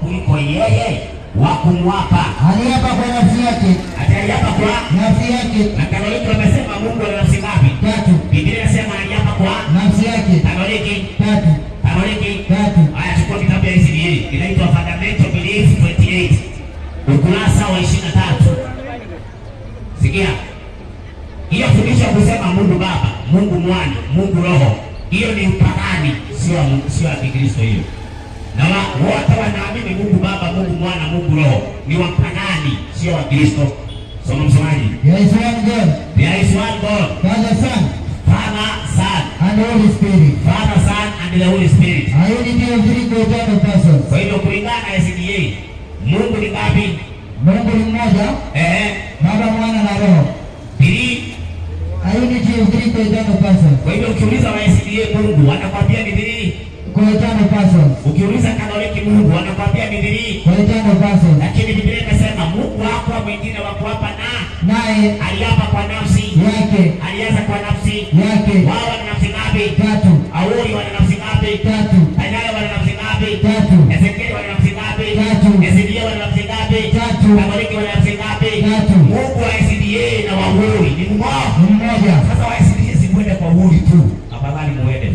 kuliko yeye wa kumwapa. Aliapa kwa nafsi yake. Aliapa kwa nafsi yake. Na Katoliki wamesema Mungu ana nafsi ngapi? 3. Biblia inasema aliapa kwa nafsi yake. Katoliki 3. Katoliki 3. Haya, chukua kitabu ya ICD inaitwa Fundamental Belief 28 ukurasa wa 23. Sikia. Hiyo fundisho kusema Mungu Baba, Mungu Mwana, Mungu Roho, hiyo ni upagani, sio ya Kikristo hiyo. Na wote wanaamini Mungu Baba, Mungu Mwana, Mungu Roho ni wapagani, sio wa Kristo. Soma msomaji. There is one God. There is one God. Father, Son. Father, Son. And Holy Spirit. Father, Son and the Holy Spirit. A unity of 3 co-eternal persons. Kwa hivyo kulingana na SDA, Mungu ni ngapi? Mungu ni mmoja. Baba, Mwana na Roho. 3. A unity of 3 co-eternal persons. Kwa hivyo ukiuliza wa SDA Mungu wanakuambia ni 3 co-eternal persons. Ukiuliza Katoliki Mungu wanakuambia ni 3 co-eternal persons. Lakini Biblia inasema Mungu hakuwa mwingine wa kuapa naye aliapa kwa nafsi yake. Alianza kwa nafsi yake. Wao wana nafsi ngapi? 3. Auli wana nafsi ngapi? 3. Danieli wana nafsi ngapi? 3. Ezekieli wana nafsi ngapi? 3. SDA wana nafsi ngapi? 3. Katoliki wana nafsi ngapi? 3. Mungu wa SDA na wa Uli ni mmoja. Sasa wa SDA si kwenda kwa Uli tu, afadhali muende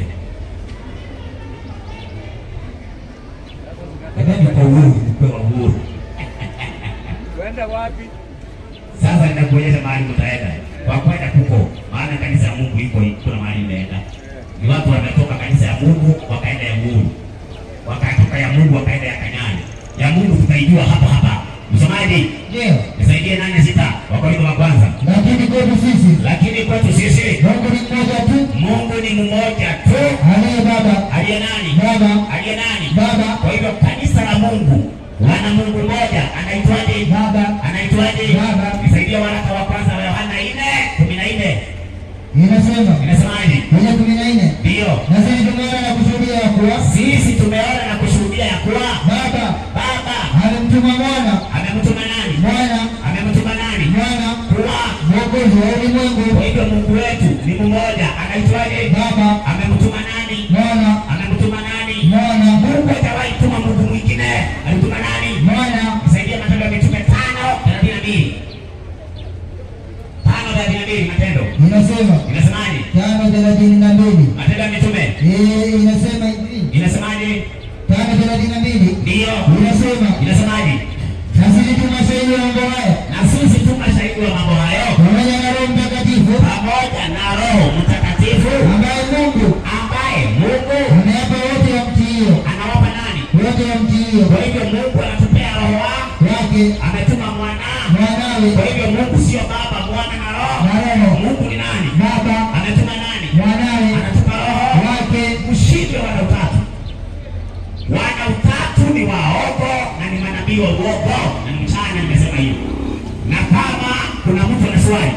kwa Uli, kwa Uli. Kwenda wapi? Sasa ninakuonyesha mahali mtaenda. Kwa kwenda huko, maana kanisa ya Mungu iko kuna mahali inaenda. Ni watu wametoka kanisa ya Mungu wakaenda ya Mungu. Wakatoka ya Mungu wakaenda ya Kanyani. Ya Mungu tutaijua hapa hapa. Msomaji? Ndio. Nisaidie 8:6. Wakorintho wa kwanza. Lakini kwetu sisi Mungu ni mmoja tu. Mungu ni mmoja tu. Aliye Baba. Aliye nani? Baba. Aliye nani? Baba. Kwa hivyo kanisa la Mungu wana Mungu mmoja, anaitwaje? Baba. Anaitwaje? Baba. Nisaidie waraka wa kwanza wa Yohana 4:14. Inasemaje? Kwenye 14. Ndio. Na sisi tumeona na kushuhudia ya kuwa Baba amemtuma Mwana. Amemtuma nani? Mwana Kuwa Mwokozi wa ulimwengu. Kwa hivyo Mungu wetu ni mmoja, anaitwaje? Baba. Amemtuma nani? Mwana. Mungu hajawahi tuma Mungu mwingine. Alituma nani? Mwana. Nisaidie Matendo ya Mitume 5:32. 5:32 Matendo. Inasemaje? 5:32. Matendo ya Mitume. Inasema hivi. Inasemaje? 5:32. Ndio. Inasemaje? Na sisi tu mashahidi wa mambo haya. Pamoja na Roho Mtakatifu. Ambaye Mungu ameapa wote wamtiio. Anawapa nani? Wote wamtiio. Kwa hivyo Mungu anatupea roho wake. Ametuma mwanawe. Kwa hivyo Mungu sio Baba, Mwana na Roho. Mungu ni nani? Baba. Ametuma nani? Mwanawe. Anatupa roho wake. Ushindi wa wana utatu. Wana utatu ni waongo na ni manabii wa uongo. Na mchana nimesema hiyo. Na kama kuna mtu ana swali,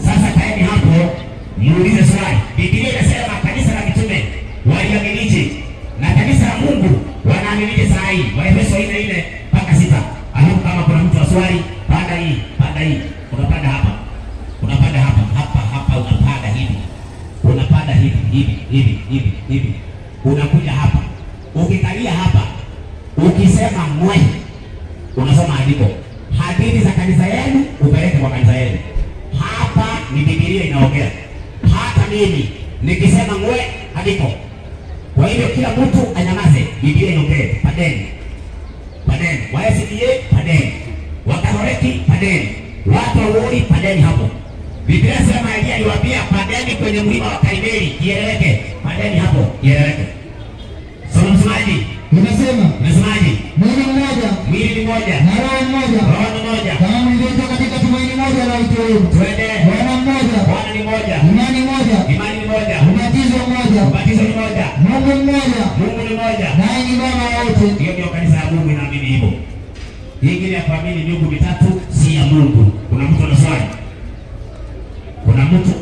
sasa kaeni hapo muulize swali. Biblia inasema kanisa la mitume waliaminije na kanisa la Mungu wanaaminije saa hii? Waefeso 4:4-6. Alafu kama kuna mtu aswali, panda hii. Unapanda hapa. Unapanda hapa, unapanda hivi. Unapanda hivi. Unakuja hapa. Ukikalia hapa, ukisema mwe, unasoma andiko. Hadithi za kanisa yenu upeleke kwa kanisa yenu. Hapa ni Biblia inaongea. Hata mimi nikisema mwe andiko. Kwa hivyo kila mtu anyamaze, Biblia inaongea. Padeni. Wa SDA padeni. Wa Katoliki padeni. Watu wa Uli padeni hapo. Biblia inasema Elia aliwaambia padeni kwenye mlima wa Karmeli, ieleweke. Padeni hapo, ieleweke. Soma msomaji. Inasemaje? Mwili mmoja. Na roho mmoja. Kama mlivyoitwa katika tumaini moja la wito wenu. Twende. Bwana mmoja. Bwana ni moja. Imani moja. Ubatizo mmoja. Mungu mmoja. Naye ni Baba wote. Hiyo ndio kanisa la Mungu inaamini hivyo. Ingine ya kuamini miungu mitatu si ya Mungu. Kuna mtu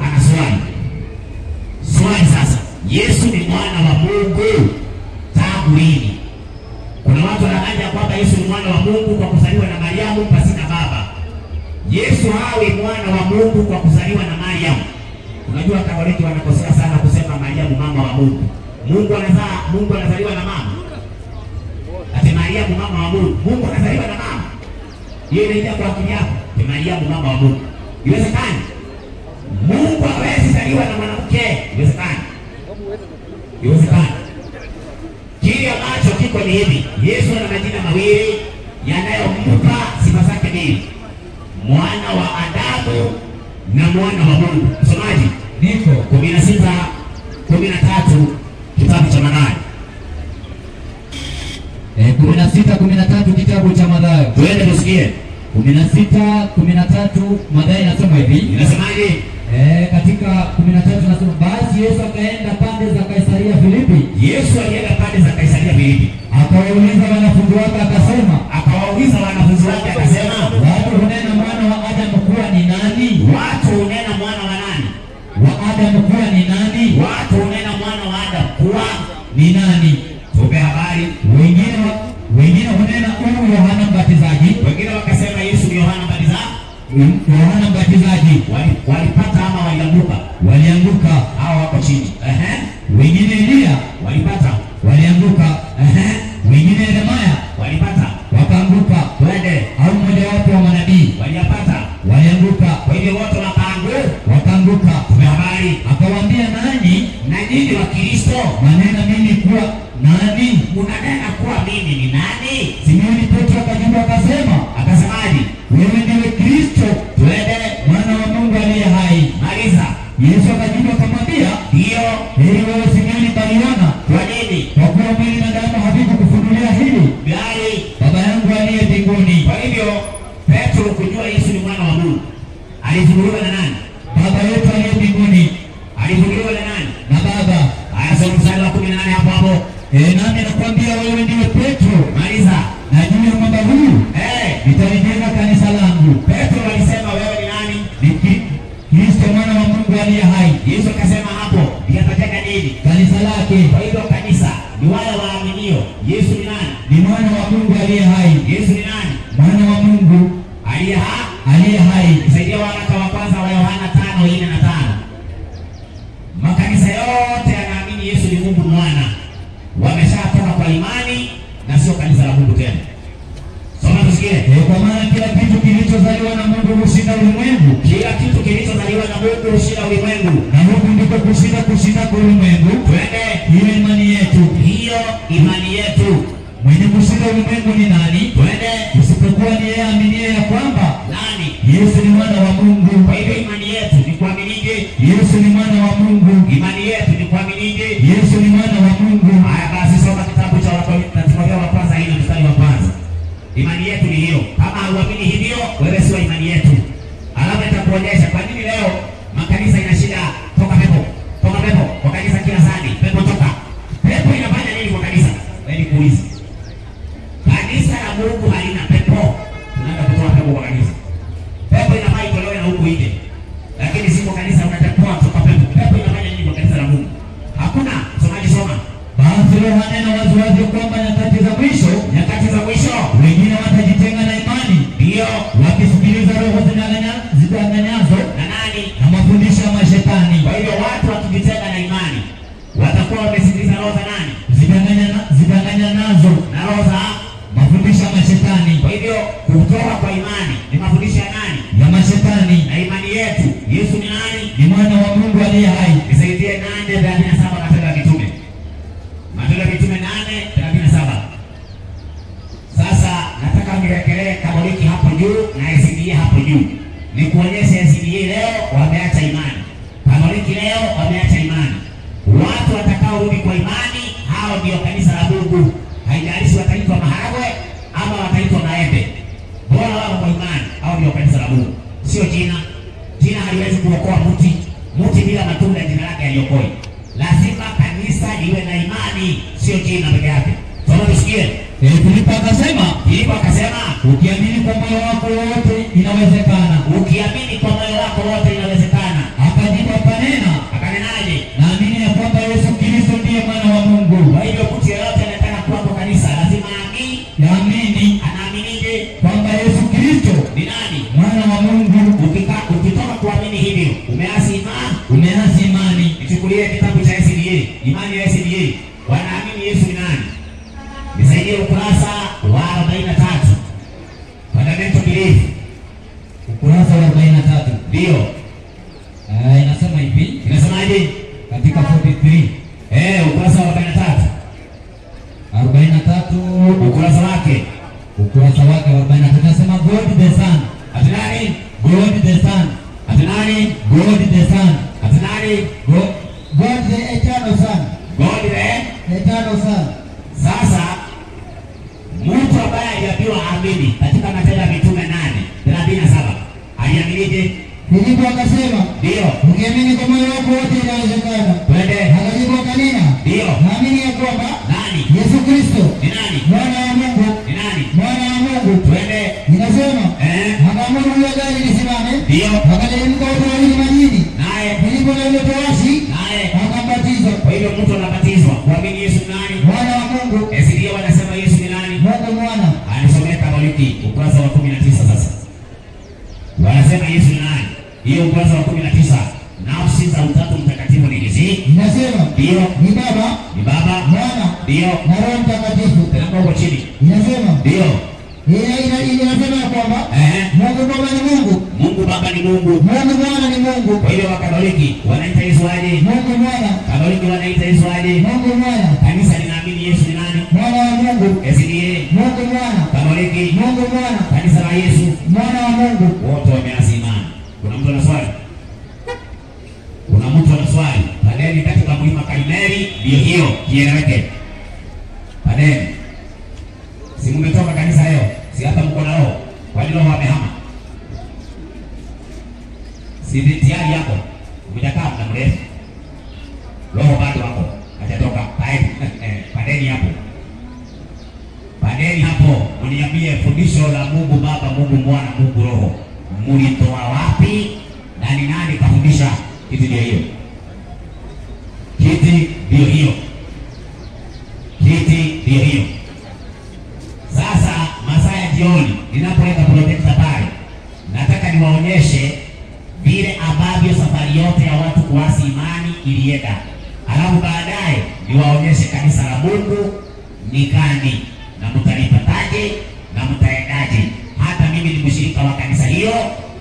ana swali? Swali sasa. Yesu ni mwana wa Mungu tangu lini? Kuna watu wanadai kwamba Yesu ni mwana wa Mungu kwa kuzaliwa na Mariamu pasina baba. Yesu hawi mwana wa Mungu kwa kuzaliwa na Mariamu. Unajua Katoliki wanakosea sana kusema Mariamu mama wa Mungu. Mungu anazaliwa na mama. Ati Mariamu mama wa Mungu. Mungu anazaliwa na mama. Hiyo inaingia kwa akili yako. Ni Mariamu mama wa Mungu. Iwezekani? Mungu hawezi zaliwa na mwanamke. Iwezekani? Iwezekani? Kile ambacho kiko ni hivi. Yesu ana majina mawili yanayompa sifa zake mbili. Mwana wa Adamu na mwana wa Mungu. Msomaji, niko 16:13 kitabu cha Mathayo. 16:13 kitabu cha Mathayo. Tuende tusikie. 16:13 Mathayo inasema hivi. Inasemaje? Katika 13 nasema basi Yesu akaenda pande za Kaisaria Filipi. Yesu alienda pande za Kaisaria Filipi. Akawauliza wanafunzi wake akasema, watu hunena mwana wa Adamu kuwa ni nani? Watu hunena mwana wa nani? Wa Adamu kuwa ni nani? Watu hunena mwana wa Adamu kuwa ni nani? Tupe habari. Wengine hunena huyu Yohana Mbatizaji. Wengine wakasema Yesu ni Yohana Mbatizaji. Yohana Mbatizaji. Walipata ama walianguka? Walianguka. Hao wako chini. Wengine Elia. Walipata. Walianguka. Wengine Yeremia. Walipata. Wakaanguka. Twende. Au mmoja wapo wa manabii. Walipata. Walianguka. Kwa hivyo wote wakaanguka. Tupe habari. Akawaambia nanyi wa Kristo manena mimi kuwa nani? Munanena kuwa mimi ni nani? Simoni Petro akajibu akasema, akasemaje? Wewe ndiwe Kristo, twende, mwana wa Mungu aliye hai. Maliza. Yesu akajibu akamwambia, ndio. Wewe Simoni Bariona. Kwa nini? Kwa kuwa mwili na damu havikukufunulia hili, bali Baba yangu aliye mbinguni. Kwa hivyo Petro kujua Yesu ni mwana wa Mungu alifunuliwa na nani? Baba yetu aliye mbinguni. Alifunuliwa na nani? Na Baba. Haya, soma mstari wa 18 hapo. Nami nakwambia wewe ndiwe Petro. Maliza. Na juu ya mwamba huu nitalijenga kanisa langu. Petro alisema wewe ni nani? Ni Kristo mwana wa Mungu aliye hai. Yesu akasema hapo yatajenga nini? Kanisa lake. Kwa hivyo kanisa ni wale waaminio. Yesu ni nani? Ni mwana wa Mungu aliye hai. Yesu ni nani? Mwana wa Mungu aliye hai. Saidia waraka wa kwanza wa Yohana 5:4-5. Makanisa yote yanaamini Yesu ni Mungu mwana. Wameshatoka kwa imani na sio kanisa la Mungu tena. Soma tusikie. Kwa maana kila kitu kilichozaliwa na Mungu hushinda ulimwengu. Kila kitu kilichozaliwa na Mungu hushinda ulimwengu. Na huku ndiko kushinda kwa ulimwengu. Twende. Hiyo imani yetu. Hiyo imani yetu. Mwenye kushinda ulimwengu ni nani? Twende. Isipokuwa ni yeye aaminie ya kwamba nani? Yesu ni mwana wa Mungu. Kwa hivyo imani yetu ni kuaminije? Yesu ni mwana wa Mungu. Imani yetu ni kuaminije? Yesu ni mwana wa Mungu. Haya basi, soma kitabu cha Timotheo wa kwanza hili mstari wa kwanza. Imani yetu ni hiyo. Kama hauamini hivyo, wewe sio imani yetu. Alafu nitakuonyesha kwa nini leo makanisa ina shida. Toka pepo. Toka pepo. Kwa kanisa kila sani. Pepo toka. Pepo inafanya nini kwa kanisa? Wewe kuuliza. Kanisa la Mungu halina pepo. Tunaenda kutoa pepo kwa kanisa. Pepo inafaa itolewe na huko nje. Lakini si kwa kanisa unatapoa kutoka pepo. Pepo inafanya nini kwa kanisa la Mungu? Hakuna. Somaji soma. Basi Roho anena wazi kwamba nyakati za mwisho wengine watajitenga na imani. Ndio. Wakisikiliza roho zidanganyazo na nani? Na mafundisho ya mashetani. Kwa hivyo watu wakijitenga na imani watakuwa wamesikiliza roho za nani? Zidanganyanazo na roho za mafundisho ya mashetani. Kwa hivyo kutoka kwa imani ni mafundisho ya nani? Ya mashetani. Na imani yetu Yesu ni nani? Ni mwana wa Mungu aliye hai. Nisaidie 8:37 Matendo ya Mitume. Matendo ya Mitume 8:37. Sasa nataka nirekelee Katoliki hapo juu na SDA hapo juu. Nikuonyeshe SDA leo wameacha imani. Katoliki leo wameacha imani. Watu watakaorudi kwa imani, hao ndio kanisa la Mungu. Haijalishi wataitwa maharagwe ama wataitwa maembe. Bora wao kwa imani, hao ndio kanisa la Mungu. Sio jina. Jina haliwezi kuokoa mti. Mti bila matunda jina lake haliokoi. Lazima kanisa liwe na imani, sio jina peke yake. Soma tusikie. Filipo akasema, ukiamini kwa moyo wako wote inawezekana. Ukiamini kwa moyo wako wote inawezekana. Akajibu akanenaje? Naamini ya kwamba Yesu Kristo ndiye mwana wa Mungu. Kwa hivyo mtu yeyote anataka kuwa kwa kanisa lazima aamini. Anaaminije? Kwamba Yesu Kristo ni nani? Mwana wa Mungu. Ukitoka kuamini hivyo, umeasi imani. Nichukulie kitabu cha SDA. Imani ya SDA. Wanaamini Yesu ni nani? Nisaidie ukurasa Ukurasa wake wa 40 tunasema God the Son. Ati nani? God the Son. Ati nani? God the Son. Ati nani? God the Eternal Son. God the Eternal Son. Sasa mtu ambaye aliambiwa amini katika Matendo ya Mitume 8:37 aliaminije? Filipo akasema, ndio. Ukiamini kwa moyo wako wote inawezekana. Twende. Akajibu akanena, ndio. naamini ya kwamba nani? Yesu Kristo ni nani? Mwana wa Mungu. Ni nani? Mwana wa Mungu. Twende. Inasema, akaamuru ile gari lisimame. Ndio. Akateremka wote wawili majini. Naye Filipo na yule towashi naye akabatizwa. Kwa hiyo mtu anabatizwa kuamini Yesu nani? Mwana wa Mungu. Ndio wanasema Yesu ni nani? Mungu Mwana. Anisomea Katoliki ukurasa wa 19 sasa. Wanasema Yesu ni nani? Hiyo ukurasa wa 19. Nafsi za Utatu Mtakatifu ni hizi. Inasema ndio ni Baba, Mwana, ndio na Roho Mtakatifu. Tena huko chini. Inasema ndio. Inasema kwamba Mungu Baba ni Mungu. Mungu Baba ni Mungu. Mungu Mwana ni Mungu. Kwa hiyo Wakatoliki wanaita Yesu aje? Mungu Mwana. Katoliki wanaita Yesu aje? Mungu Mwana. Kanisa linaamini Yesu ni nani? Mwana wa Mungu. Ndiye. Mungu Mwana. Katoliki. Mungu Mwana. Kanisa la Yesu. Mwana wa Mungu. Wote wameasi imani. Kuna mtu ana swali? Kuna mtu ana swali? Padeni katika mlima Karmeli ndio hiyo kieleweke. Padeni. Si mmetoka kanisa leo? Si hata mko na roho? Kwa nini roho amehama? Si tayari yako. Umejakaa muda mrefu. Roho bado wako. Hajatoka. Padeni hapo. Padeni hapo. Uniambie fundisho la Mungu Baba, Mungu Mwana, Mungu Roho. Mulitoa wapi? Na ni nani kafundisha? Kiti ndio hiyo. Kiti ndio hiyo. Kiti ndio hiyo. Sasa masaa ya jioni ninapoweka projector pale, nataka niwaonyeshe vile ambavyo safari yote ya watu kuasi imani ilienda. Alafu baadaye niwaonyeshe kanisa la Mungu ni gani na mtalipataje na mtaendaje. Hata mimi ni mshirika wa kanisa hiyo,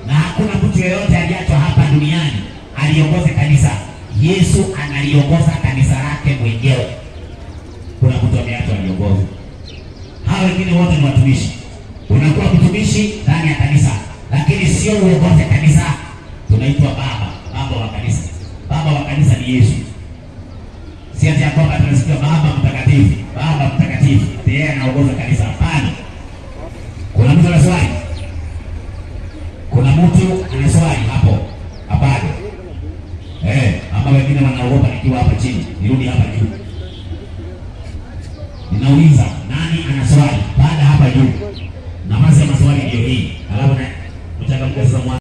na hakuna mtu yeyote aliachwa hapa duniani aliongoze kanisa. Yesu analiongoza kanisa lake mwenyewe. Kuna mtu ameachwa aliongoze. Hao wengine wote ni watumishi. Unakuwa mtumishi ndani ya kanisa, lakini sio uongoze kanisa. Tunaitwa baba wa kanisa. Baba wa kanisa ni Yesu. Si ati ya kwamba tunasikia Baba Mtakatifu, Baba Mtakatifu, yeye anaongoza kanisa. Hapana. Kuna mtu ana swali? Kuna mtu ana swali hapo? Hapana. Ama wengine wanaogopa nikiwa hapa chini. Nirudi hapa juu. Ninauliza, nani